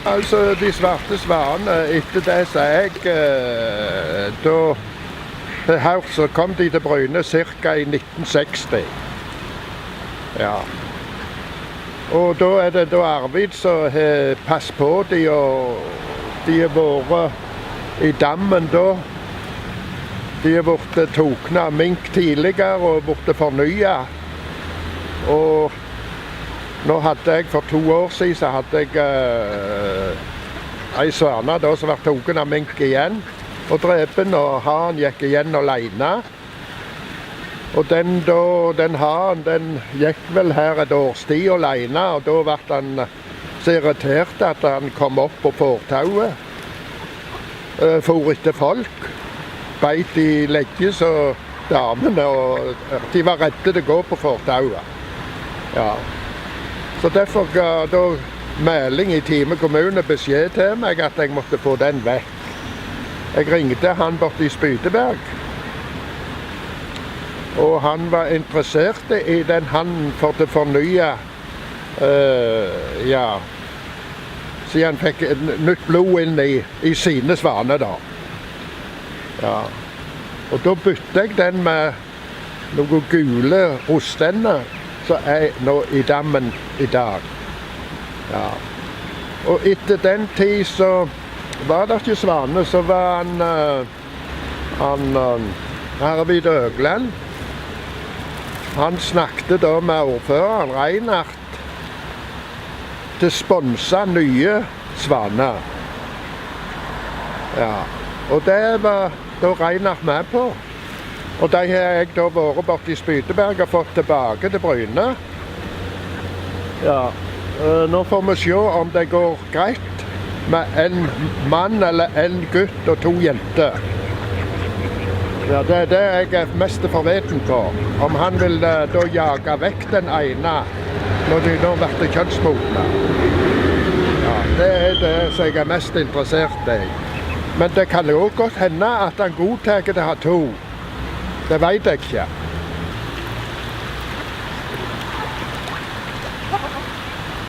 Altså, de svarte svanene, etter det sa jeg, da så kom de til Bryne ca. i 1960. Ja. Og da er det Arvid som har passet på de, og de har vært i dammen da. De har vært tokne av mink tidligere og vært fornyet. Og nå hadde jeg for 2 år siden, så hadde jeg en svane da som var token av mink igjen. Og drepen, og han gikk igjen alene. Og den han gikk vel her et års tid alene, og da ble han så irritert at han kom opp på fortauet. For etter folk. Beit i legget så damene, og de var redde til å gå på fortauet. Ja. Så derfor ga da melding i Time kommune beskjed til meg at jeg måtte få den vekk. Jeg ringte han borte i Spydeberg, og han var interessert i den han for å fornye, ja, så han fikk nytt blod inn i sine svaner da. Ja. Og da bytte jeg den med noen gule rostender, som er nå i dammen i dag. Ja. Og etter den tid så var det ikke svane, så var han Arvid Øgland. Han snakket da med ordføreren, Reinhardt, til å sponse nye svaner. Ja. Og det var da Reinhardt med på. Og de har jeg da vært borte i Spydeberg og fått tilbake til Bryne. Ja. Nå får vi se om det går greit med en mann eller en gutt og 2 jenter. Ja, det er det jeg er mest forveten på. Om han vil da jage vekk den ene når de nå blir kjønnsmodne. Ja, det er det som jeg er mest interessert i. Men det kan jo godt hende at han godtar til å ha 2. Det vet jeg ikke.